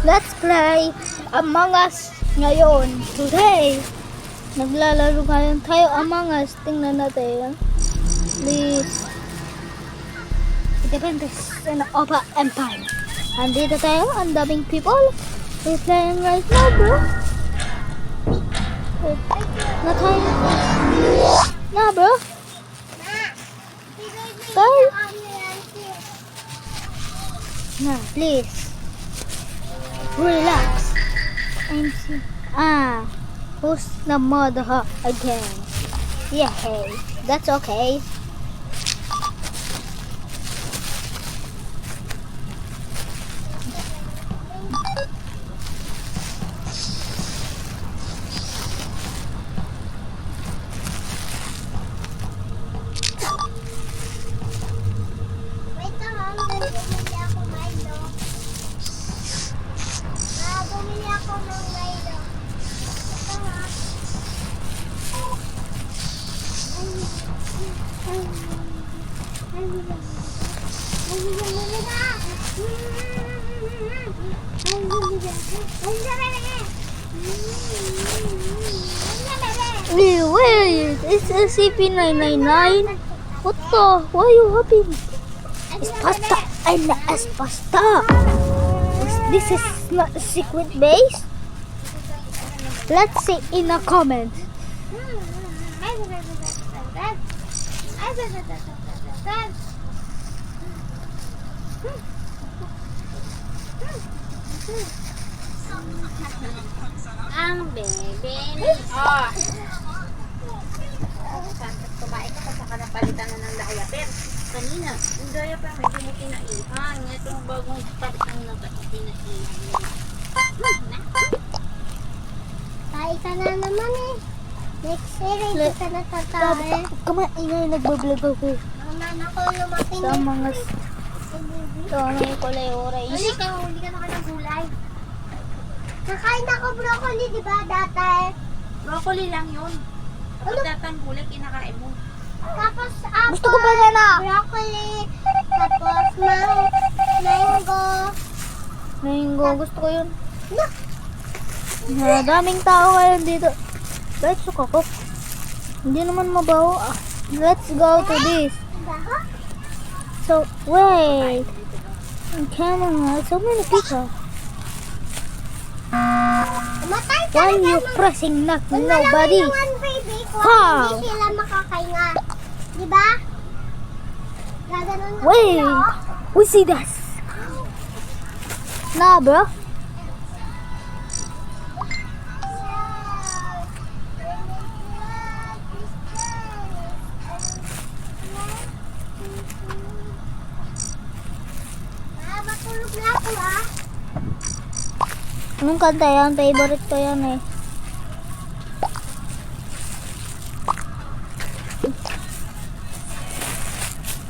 Let's play Among Us ngayon. Today, naglalaro ngayon tayo Among Us. Tingnan natin. Please. Depende sa Opa Empire. Andito tayo, ang daming people. We're playing right now, bro. Na tayo. Na, bro. Tayo. Na, please. Relax. Who's the mother again? Yeah, hey, that's okay. Wait, it's SCP-999. What the? Why are you happy? It's pasta. I like pasta. This is not a secret base. Let's see in the comments. Ang bebe ni oh. Kumain ka pa sa kanapalitan na ng diaper. Kanina, yung diaper medyo mo kinaihan. Itong bagong patang na kinaihan. Tayo ka na naman eh. Next year, hindi ka na tatay. Kumaingay, nagbablog ako. Ang nana ko lumaki Sa mga... Ito, ano yung kulay orange? Hindi ka na ka ng gulay. Nakain ako broccoli, di ba, dati? Broccoli lang yun. Kapag datang gulay, kinakain mo. Tapos apple, Gusto ko banana. broccoli, tapos mango. Mango, gusto ko yun. No. Daming tao ngayon dito. Kahit suka ko. Hindi naman mabaho. Let's go to this. So, wait. Camera, so many people. Matay ka Why na you pressing not nobody? yung one baby ko, How? hindi sila makakainga. Di ba? Gaganon na Wait, sila, oh. we see this. Nah, bro. Matulog na ako ah. Anong kanta yan? Favorite ko yan eh.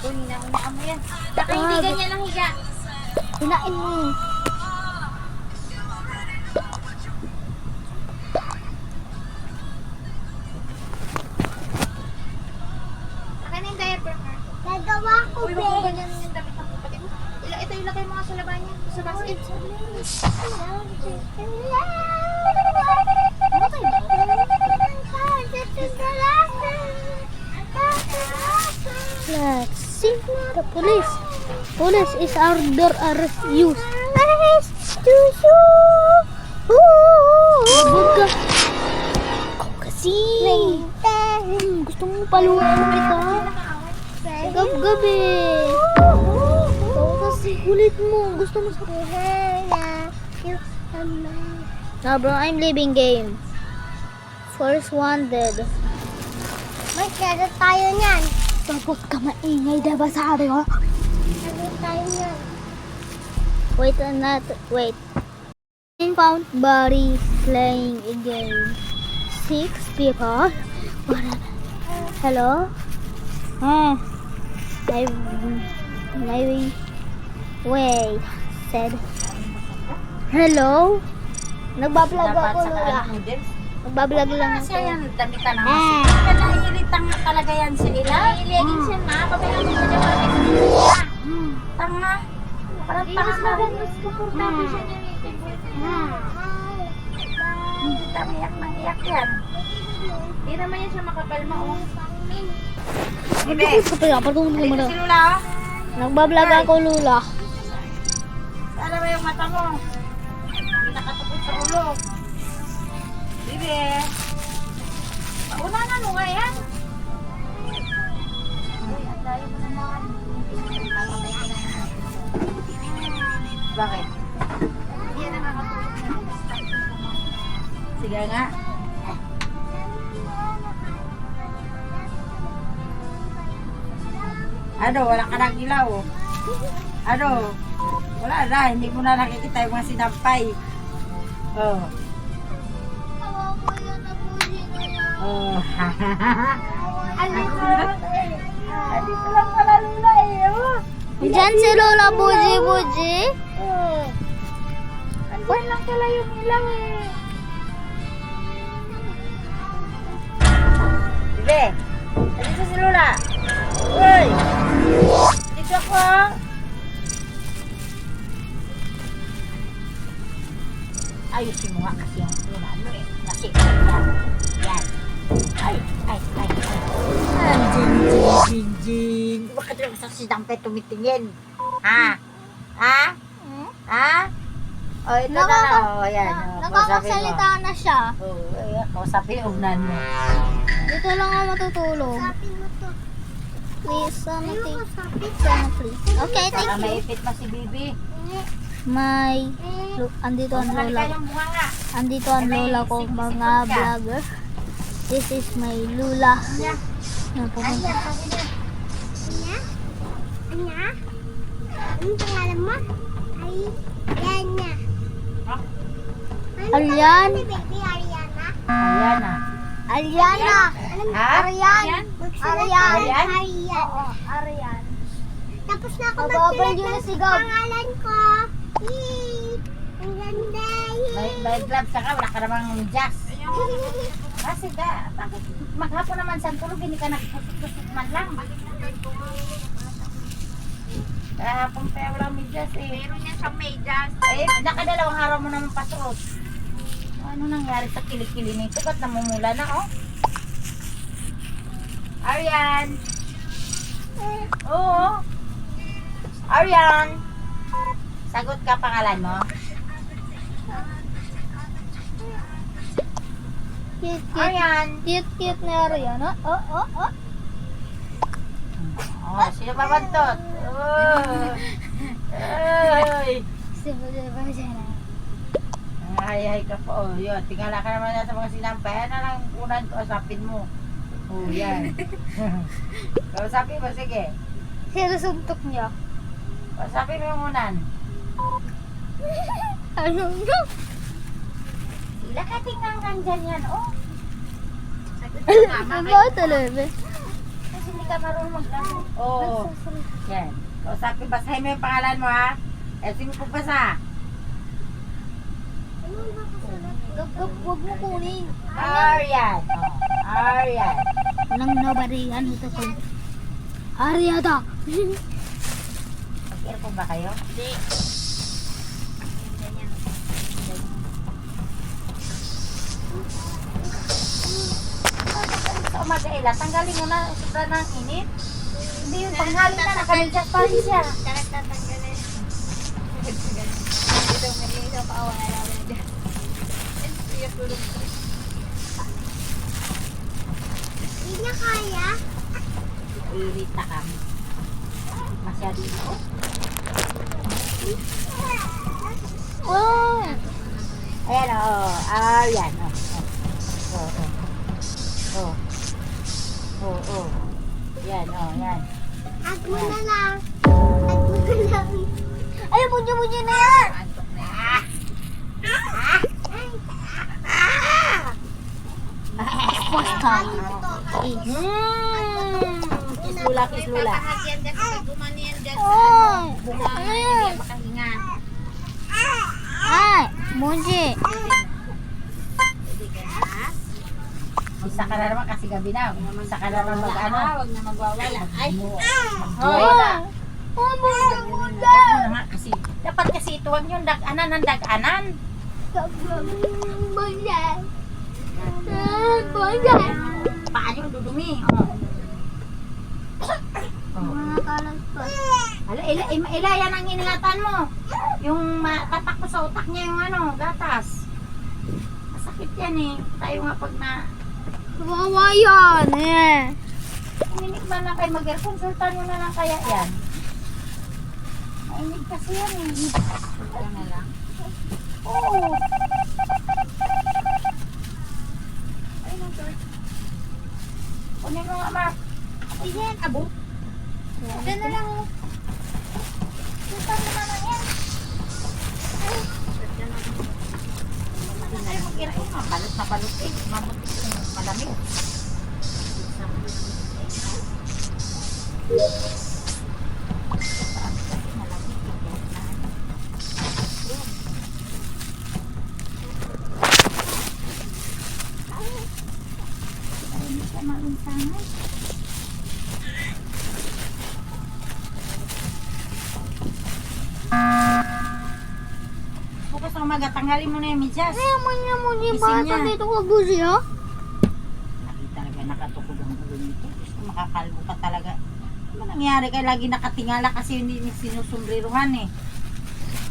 Hina mo yan. Saka hindi ganyan lang higa. Hinain mo. Saka na yung diaper ka. Nagawa ko, Uy, wag mo babe. ganyan yung damit ng kapatid mo. Ito ilagay mo nga sa laban niya. Sa basket. Let's see the police. Police is under arrest use. Huwag ka. Ikaw kasi. Gusto mo paluin kita. Gab-gabi. Ikaw kasi kulit mo. Gusto mo sa... Nah bro, I'm leaving game. First one dead. May kaya tayo niyan. Tapos ka maingay, diba sabi ko? Kaya tayo niyan. Wait a minute, wait. Found body playing a game. 6 people. Hello? Maybe. Wait. Said. Hello? Nagbablog ako, Lola. Nagbablog lang Kasi ako. yan, damit ka naman. Kasi nahihilitang talaga yan sa ila. Nahihilagin siya ma. Pabayaan mo siya. Tanga. Parang tangas na rin. Mas komportable siya niya. Hindi kami iyak ng iyak yan. Hindi naman yan siya makapalma, oh. Hindi ko pa patungkol mo Dito na. si Lula, oh. Nagbablog ako, Lula. Sana ba yung mata mo? Hindi nakatukod sa ulo. Bibi. Pauna na mo nga yan. Uy, ang layo mo naman. Bakit? Hindi yan nakakatulog na. Sige nga. Ano, wala ka ng ilaw. Ano? Wala na, hindi mo na nakikita yung mga sinampay. Oh. Oh. Andito lang pala Lula eh. Oh. Diyan si Lola Buji. Oh. Andyan lang pala yung ilaw eh. Bebe, andito si Lula. Uy! Dito ako. Ayusin mo nga kasi yung ano eh. Kasi yan. Ay. Jing. Bakit lang sa sinampay tumitingin? Ha? O, ito na. O, yan. Nakakasalita na siya. O, kausapin yung ugnan mo. Dito lang ako matutulog. Sapin mo to. Please, Ayoko sapin. please. Okay, Baka thank you. maipit pa si Bibi. May, andito ang lola. Yung bunga nga. Andito ang lola ko, mga vlogger. This is my lula. Na pumunta. Anya? Anya? Anong pangalan mo? Ay, Ariana. Ha? Arian. Ano baby? Ariana? Ayan na. Ariana. Ha? Arian. Arian. Ariana. Oo, Arian. Tapos na ako Mababal magsulat yun ng si Gab. pangalan ko. Yay! Ang ganda. May gloves ka, wala ka namang medyas. Kasi ka, bakit maghapon naman sa tulog, hindi ka nagpusok-pusok man lang. Kahapon pa wala medyas eh. Meron niya siyang medyas. Eh, nakadalawang araw mo naman pasuot. Ano nangyari sa kilikili nito? Ba't namumula na, oh? Arian! Oo. Arian! Sagot ka pangalan mo? Cute. Arian! Cute na Arian. Oh. Oh, sino pa bantot? Oh. Ay! Siba siya. Ay, ka po. Oh, yun. Tingala ka naman sa mga sinampay. Ano lang unan ko, asapin mo. Oh, yan. Kausapin mo, sige. Sinusuntok niya. Kausapin mo yung unan. Ano no? Sila ka tingnan kang dyan yan, oh. Ano talaga? Kasi hindi ka marunong maglaro. Oh, yan. Kausapin, basahin mo yung pangalan mo, ha? Eh, sige mo pagbasa. Huwag mo kunin. Arian. Oh, Arian. Walang nobody. Ano ito ko? Ariada. Mag-aircon ba kayo? Hindi. Sa umaga ila, tanggalin mo na sobra ng init. Hindi yung tanghali na, nakamidyas pa rin siya. Hindi niya kaya. Irita kami. Masyado na, oh. Oh. Ayan, oh. Ayan, oh. Oh. Oh. Yan, oh, yan. Hag mo na lang. Hag mo na lang. Ay, bunyo na yan. Antok na. Pasta. Kislula. Oh. Ano yun? Ay, Munji. Isa ka na naman kasi gabi na. Isa ka na naman mag-ano. Huwag na magwawala. Ay, Magwawala. Oh, Huwag mo na nga kasi. Dapat kasi ituwag yung dag-anan ng dag-anan. Bonsai. Bonsai. Paa yung dudumi. Oh. Mga kalat pa. Ila yan ang iningatan mo. Yung tatak ko sa utak niya yung ano, gatas. Masakit yan eh. Tayo nga pag na... Kawawa yan eh. Uminig man lang kayo mag-consultan nyo na lang kaya yan. Mainig kasi yan eh. Kaya na lang. Oo. Ayun ang George. Kunin mo nga, Mark. Ay, yan, abo. Diyan na lang. Sultan mo na lang yan. Ay, mag-ira yun. Balot na balot eh. Mamutik yung malamig. Bukas ng umaga, tanggalin mo na yung medyas. Muni Gising bata niya. dito ka busi ha? Lagi talaga nakatukod ang ulo nito. Gusto makakalbo ka talaga. Ano nangyari kay lagi nakatingala kasi hindi sinusumbriruhan eh.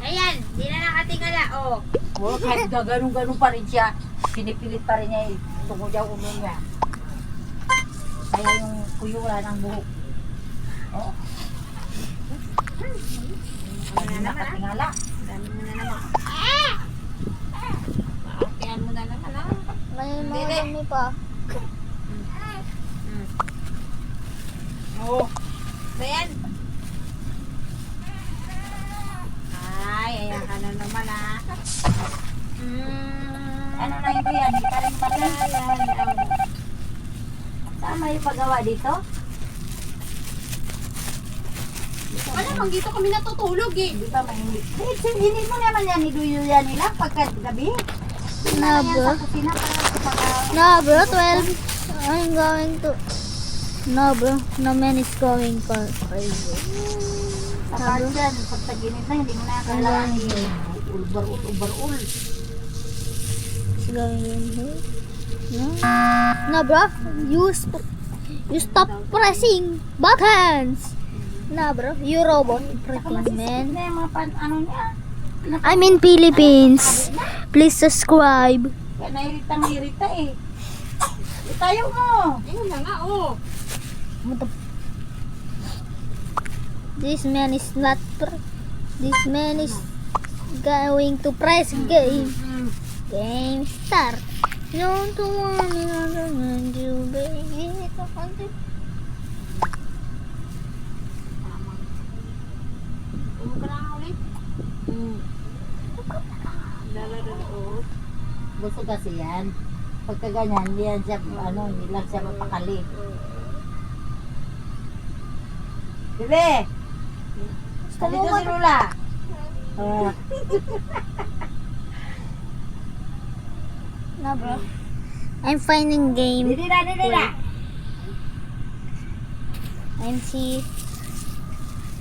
Ayan, di na nakatingala, oh. Oo, kahit gaganong-ganong pa rin siya, pinipilit pa rin niya eh. Tungkol daw ulo niya. Kaya yung kuyura ng buhok. Oo. Lagi nakatingala. Dami mo na naman. Kaya mo na naman, ah. May mga dami pa. Oo. Ayan. Ay, ayan ka na naman, ah. Ano na ito yan? Hindi ka rin pala. Saan may pagawa dito? Malamang dito kami natutulog, eh. Di ba mainit? Hindi mo naman yan iduyo yan nila pagkagabi. Na Yan bro? sa kusina para No bro, 12. I'm going to... No bro, no man is going for crazy. sa part yan. Pag taginit na, hindi mo na kailangan ubar-ul. It's going in here. No? No bro, you stop pressing buttons. No bro, you robot freaking man. Na yung mga ano niya. I'm in Philippines. Please subscribe. Kaya nairitang-irita eh. Itayo mo. Ayun na nga, oh. This man is not. This man is going to press game. Game start. Don't want me to baby. Tulog ka na nga ulit. Gusto kasi yan. Pagka ganyan, hindi yan siya, hindi lang siya mapakali. Bebe! Dito si Lula. No bro. I'm finding game. Didi na. I'm si.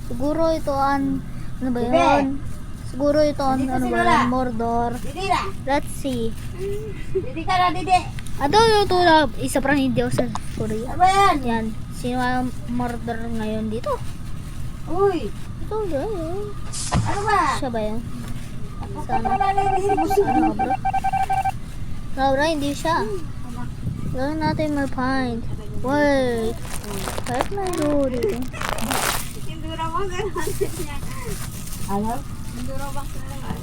Siguro ito an. Ano ba Bebe! yun? Siguro ito an. Dito Ano si ba Lola. yun? Mordor. Didi na. Let's see. Didi ka na, Didi. Ano yung tulad? Isa pa hindi ako sa Korea. Ano ba yan? Yan. Sino ang murder ngayon dito? Uy! Ito yun. Ano ba? Siya ba yan? Sana. Ano bro? No bro, hindi siya. Gawin natin may find. Wait. Kahit na do dito. Sindura mo, gano'n niya. Ano? Sindura box na lang.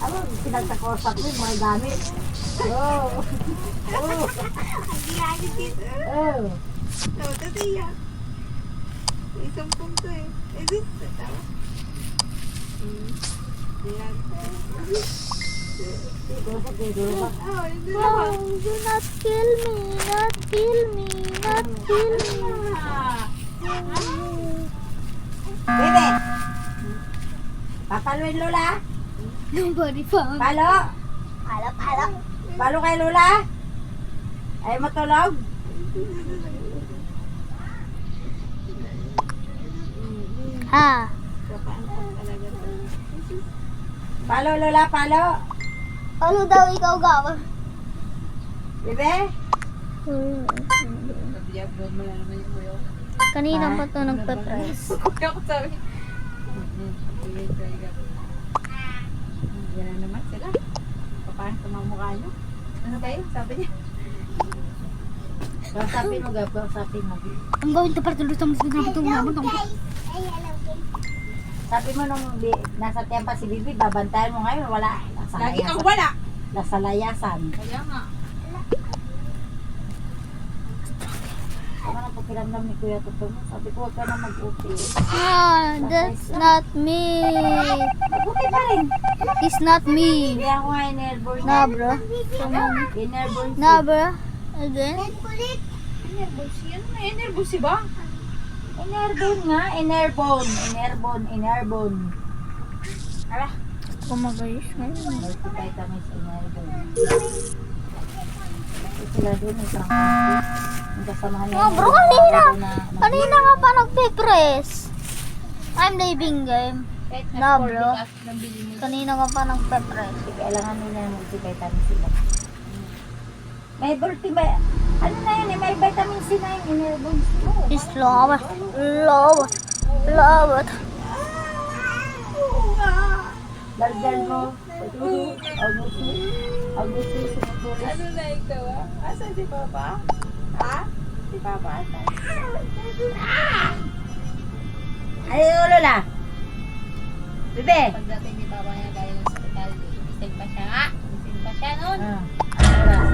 Ano? Pinagtakorsak mo yung mga gamit. Oh! Oh! Ang gilagit dito. Oh! Oh, tati yan. Isang punto eh. Eh, dito. Tama. Korsak eh, korsak. Oh, dito No, do not kill me. Not kill me. Not kill me. Bebe! Papaluin Lola? Nobody found. Palo? Pala. Palo kay Lola? Ay matulog? Ha? Kapaantok talaga to. Palo, Lola, palo. Ano daw ikaw gawa? Bebe? Kanina pa to nagpe-press. Yan na naman sila. Paano tumamukha nyo? Ano kayo? Sabi niya. Kausapin mo, Gab. Kausapin mo. Ang gawin to para tuloy sa mga naman Ay, hello guys. Sabi mo nung nasa tempa si Bibi, babantayan mo ngayon. Wala. Lagi kang wala. Nasa layasan. Kaya nga. Ano na pakiramdam ni Kuya Toto mo? Sabi ko, huwag ka na mag-uti. Ah, that's not me. Mag-uti pa rin. It's not me. Hindi ako nga in-airborne. Na, bro. In-airborne. Na, bro. Again. Red kulit. Nervous yan. May nervous ba? In-airborne nga. In-airborne. In-airborne. In-airborne. Ala. Kumagayos ngayon. Multivitamins in-airborne. Ito sila doon. Isang country. Yung kasamahan niya. Oh, bro, kanina nga pa nagpe-press. I'm leaving game. Kahit Na, na bro. nabili mo. Kanina nga pa nagpe-press. Kailangan nila ng multivitamins sila. May multivitamins. Ano na yun eh? May vitamin C na yun. In-airborne. It's love. Love. Love. Daldal mo. Augustus. Ano na ikaw ah? Asan si Papa? Ha? Si Papa asan? Ay, Lola. Bebe. Pagdating ni Papa niya galing ng hospital, gising pa siya nga. Gising pa siya noon. Ah. Ano oras?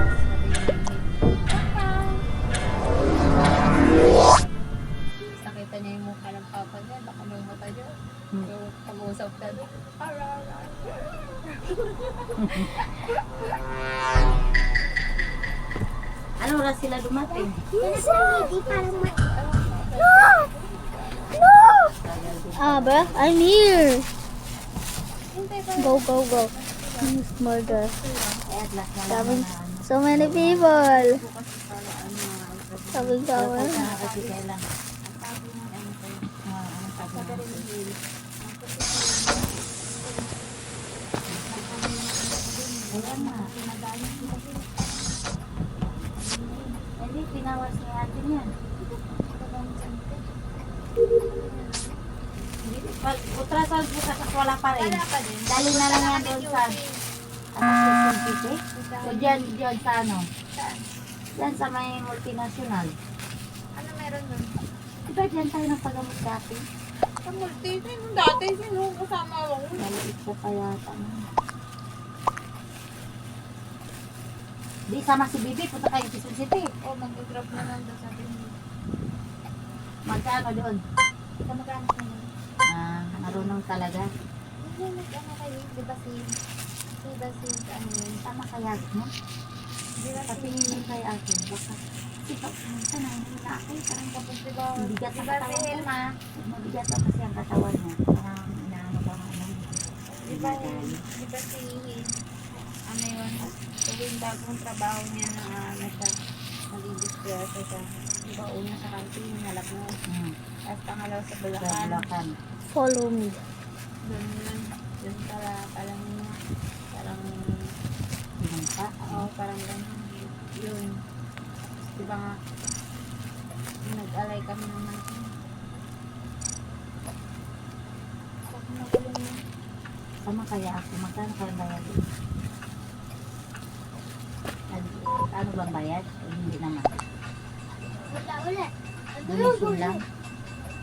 Nakita niya yung mukha ng Papa niya, baka may mata niya. So, pag-usap na doon. Ano oras sila dumating? Ano sa hindi parang Ah, bro. I'm here. Go, go, go. Who's murder? Ay, at last na lang Daming, na ano. so many people. Sabi ko, Kasi kailan. Ano sabi mo? Ayan na. Hindi, pinawas ni ate niyan. Ultrasound bukas at wala pa rin. Dali na lang yan doon sa City. So dyan sa ano? Dyan sa may multinational. Ano meron nun? Diba dyan tayo nagpagamot dati? Sa multi, sino dati? Sino kasama ako? Maliit pa pa yata. Di, sama si Bibi. Punta kayo sa City. O, mag-drop na lang doon sa atin. Magkano doon? Kamag-anak na yun. Marunong talaga. Hindi, ano kayo? Di ba si ano yun? Tama kaya mo? Di ba si... Patingin mo kay ate. Baka. Sikaw, minsan na hindi na ako. Parang kapag Di ba? mabigat Di ang ba si katawan ko. Helma? Mabigat ang kasi ang katawan niya. Parang inaano ba ano? Di ba si... Ano yun? Tuwing bagong trabaho niya na ano siya. Nag-i-disperse siya. Di ba una sa kantin, nalap mo. Tapos pangalaw sa Sa Bulacan. Bulacan. follow me. Doon yun. Doon parang Pinunta. oo, parang ganun. Yun. Di ba nga, nag-alay kami ng natin. Pag magaling yun. Sama kaya ako. Magkano kaya bayad? Ano bang bayad? O hindi naman. wala. Donation lang.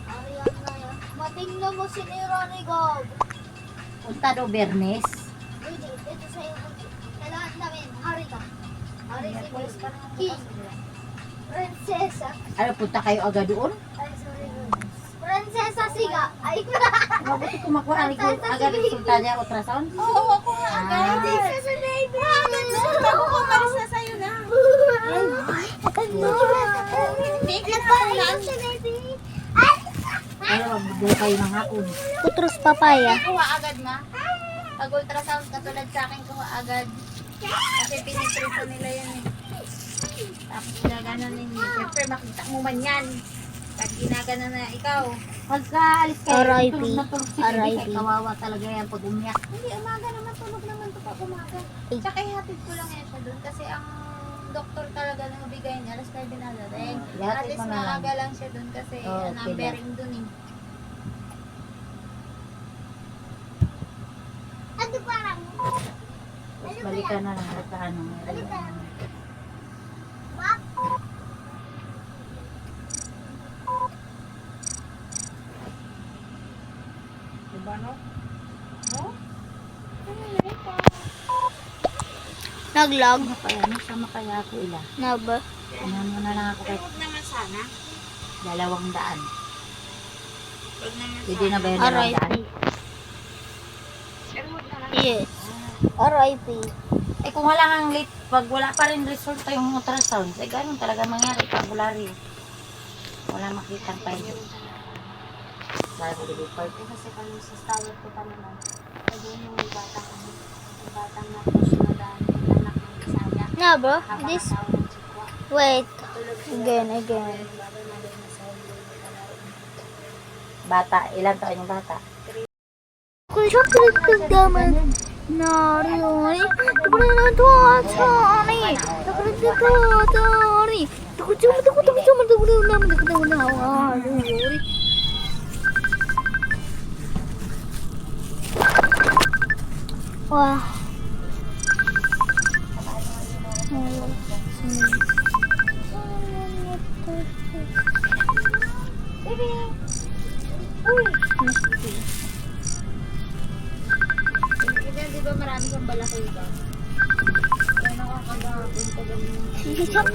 Ariyan na yan. Matingnan mo si Ronnie Gob. Punta do Bernes. Hindi, ito sa'yo. Kailangan namin. Hari ka. Hari si Airports pa naman King. Prinsesa. Ano, punta kayo agad doon? Ay, sorry. Prinsesa Siga. Ay, Mabuti kumakuha agad resulta niya ultrasound. Oo, ako nga agad. Prinsesa Baby. Bago ko umalis na sa'yo na. Hindi ka na ulan. Si Baby. Pero magbigay kayo ng hapon. Putros papaya. Kuha agad ma. Pag ultrasound katulad sa akin, kuha agad. Kasi piniprito nila yan eh. Tapos gaganon ninyo. Siyempre makita mo man yan. Pag ginagana na ikaw, pagka alis kayo, R.I.P. tulog na tulog si Bibi, R.I.P. kaya kawawa talaga yan pag umiyak. Hindi, umaga naman, tulog naman to pag umaga. Ay. Tsaka ihatid ko lang yan siya doon kasi ang doktor talaga na nabigay niya, alas 9 na dating. Ihatid At least mo na lang. maaga lang siya doon kasi Oo, numbering doon eh. Ano parang? Tapos balikan na lang at ano. Map? Diba no? Naglag. Ano kaya? Sama kaya ako ila? Na ba? Ano mo na lang ako kahit Huwag naman sana. 200. Huwag naman Pwede na ba yung R.I.P. 200? Pero huwag naman. Yes. R.I.P. Eh kung wala kang late, pag wala pa rin resulta yung ultrasound, eh ganun talaga mangyari pag wala rin. Wala makitang file. Sabi ko, report. Kasi kami sa tower ko pa naman. Pwede yung batang na puso na daan. Yung anak ng Bisaya. Na bro? Habang This, tao ng Chikwa. wait. Tulog sila. Again. Yung baba na doon na sa ulo. Bata, ilang taon yung bata? Kung chocolate pagdaman. Nari. Chocolate tuwatari. Chocolate tuwatari. Wah. Ilan, di ba marami kang balakay ba? Kaya nakakagapon ka ganun. Sige, Chap.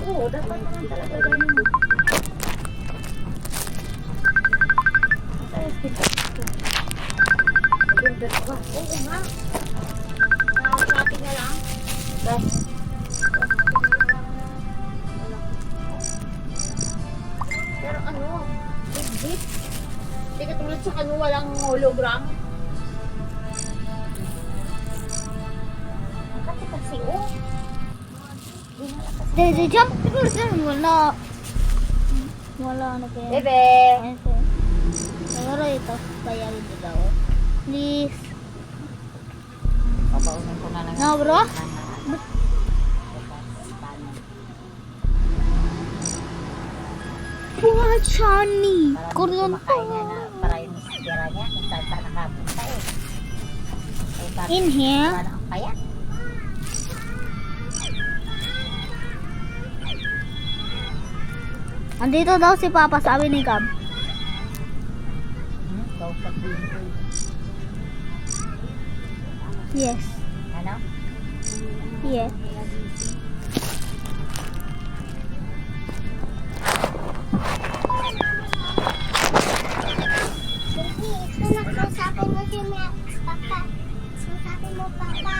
Oo, dapat naman talaga ganun. Oo nga. Shopping na lang. Pero ano, legit. Hindi ka tulad sa kanu, walang hologram. Kasi, oh. Dede jump. Wala. Wala na kaya. Bebe! Pero ito, bayarin ko daw. Please. Papaunin ko na lang. No, bro? Buhat siya ni. Kuryon Kumakain niya na para yung tira niya kung saan saan nakapunta eh. Eh, bakit In here. wala ang payat? Andito daw si Papa, sabi ni Gab. Daw sa pinto. Yes. Ano? Yes. Baby, ito na kausapin mo si Papa. Kausapin mo, Papa.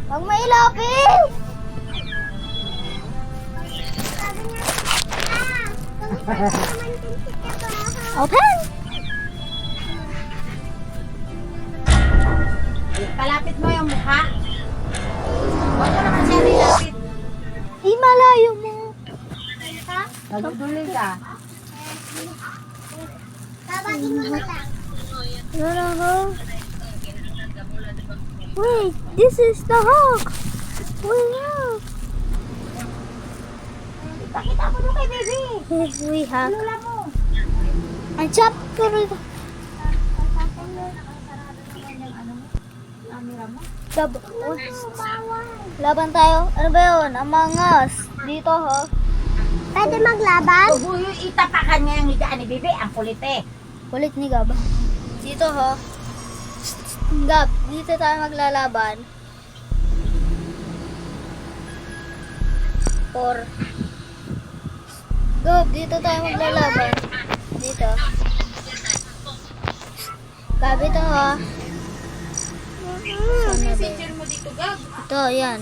Huwag mailapit! Sabi niya, kausapin naman din si Papa. Open! Palapit mo yung mukha. Huwag mo naman siya nilapit. Di malayo mo. Naguduloy ka. Babatin mo na lang. Wala ko. Wait, this is the hawk. Wait, Pakita mo doon kay baby. look. We have. Lula mo. Ang chop ko rito. Gab. Laban tayo. Ano ba yun? Among Us. Dito, ho. Pwede maglaban? Tubo yung itapakan niya yung higaan ni baby. Ang kulit eh. Kulit ni Gab. Dito, ho. Gab, dito tayo maglalaban. Gab, dito tayo maglalaban. Dito. Gab, ito, ho. Saan na ba yun? Messenger mo dito, Gab. Ito, yan.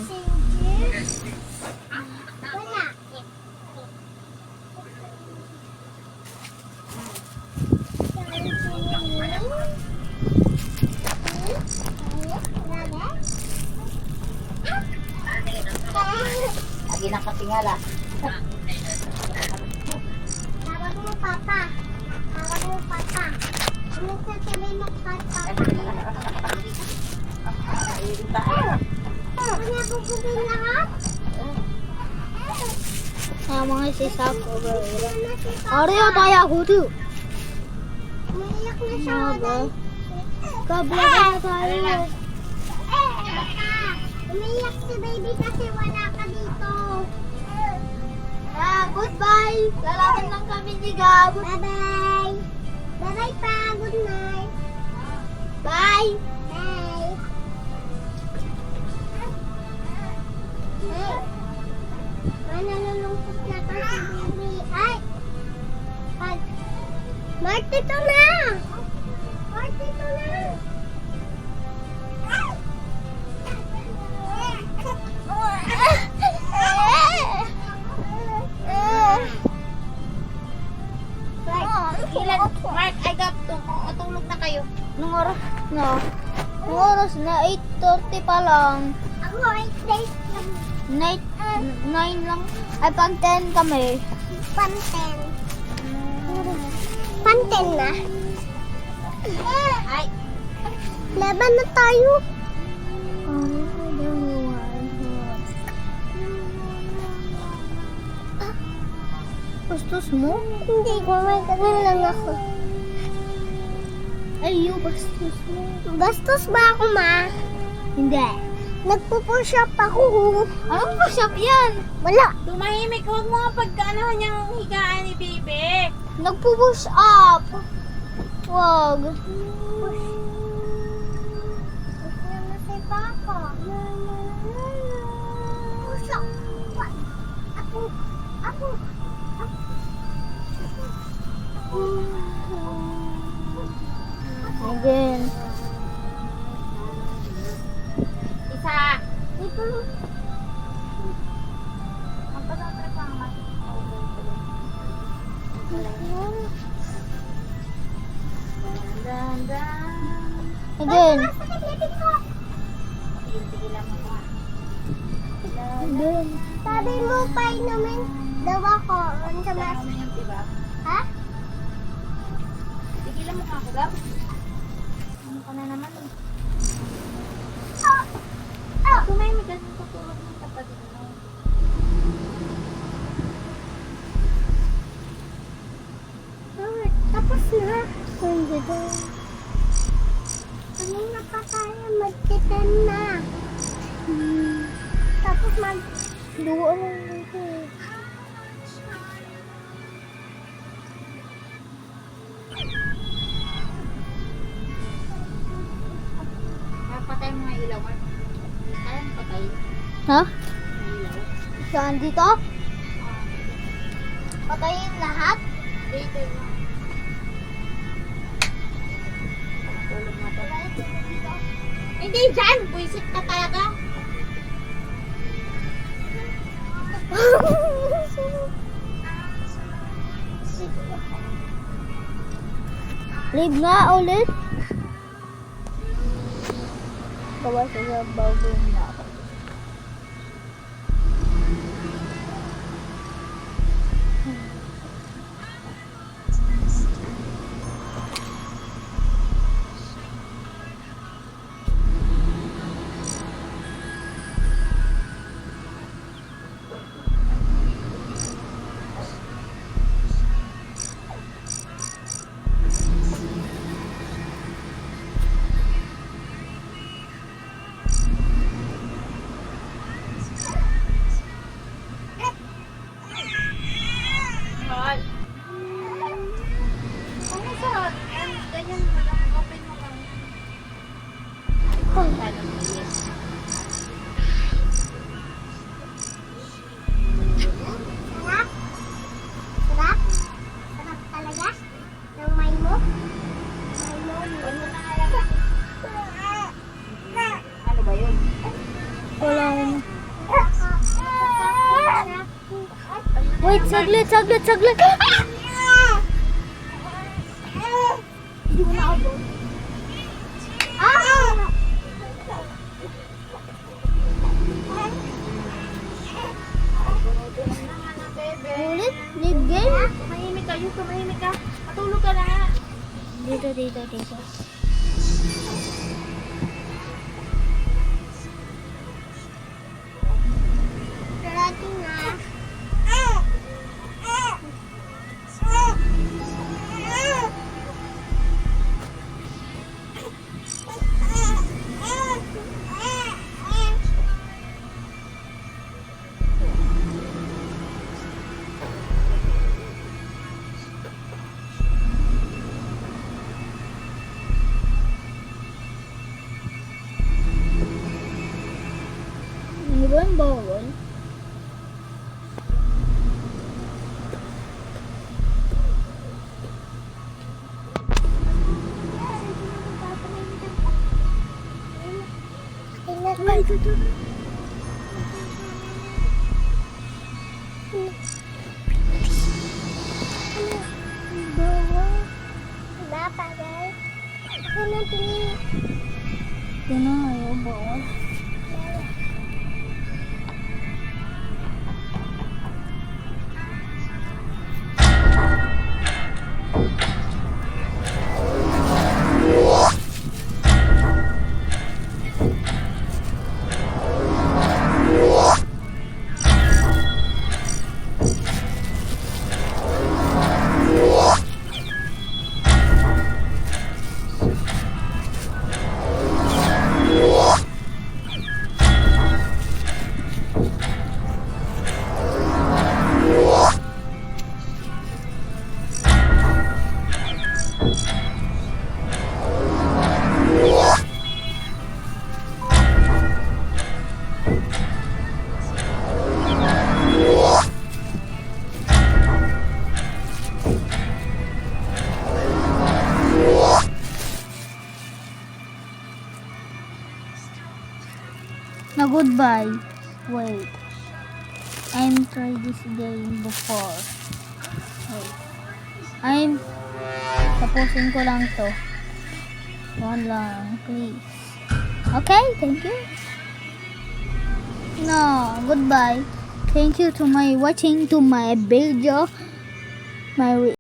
Wala. Lagi nakatingala. Nagsasabay magkata. Kainin tayo. Kanya bubugin lahat. mga sisako. Arya tayo hudu. Umiiyak na siya. Mga kabla na tayo. Umiiyak si baby kasi wala ka dito. Goodbye. Lalaban lang kami ni Gab. Bye-bye. Bye-bye pa. Good night. Bye. Bye. Nalulungkot na to si baby. Ay! Mart, ito na! Mart, ito na! Mark, I got tulog na kayo. Nung oras na? Nung oras na 8:30 pa lang. Ako, 8 days lang. 9 lang. Ay, pang 10 kami. Panten. Panten na. Ay, Laban na tayo. Bastos mo? Hindi ko, may ganun lang ako. Ay, bastos mo. Bastos ba ako, ma? Hindi. Nagpo-push up ako. Anong push-up yan? Wala. tumahimik. Huwag mo nga pagkaanahan niyang higaan ni Bebe. Nagpo-push up. Wag. Si Papa. Push up. Ako. Ako. Again. Isa. Ito. Magpasatra pa ang mati. Again. Tigil-tigilan mo pa. Again. Sabi mo pa inumin daw ako. Ano sa mas? Ano yung diba? Ha? Tigilan mo nga ako, Gab. Ano ka na naman eh. Tumahimik ka sa tutulog ng kapatid mo. Tapos na. Hindi daw. Kanina pa tayo mag-10 na. Tapos Duwa lang dito. Patay mo nga ilaw, Mark. Kaya mo patay Ha? yung ilaw. Saan dito? Patayin lahat? Dito mo. Tulog na to. Hindi dyan! Buisit ka talaga. Leave nga ulit. Bawa sa bago na ako. Mahal. Ano sa ganyan mo lang? Open mo lang. Sana mo yes. Sarap? Sarap? Sarap talaga? Ng may mo? May mo. Ano na nga lang? Ano ba yun? Wala akong... Wait, saglit. Hindi mo naabot. Ah! Bunutin na nga na, Bebe. Ulit? Leave game? Tumahimik ka. Yung tumahimik ka. Matulog ka na nga. Dito. Darating na. Ano ba yung bawal? Ay, dito. Diba, pagay? Ako na tingin. Yun na, ayaw bawal. Na goodbye. Wait. I'm tried this game before. Wait. Tapusin ko lang to. One lang, please. Okay, thank you. No, goodbye. Thank you to my watching to my video. My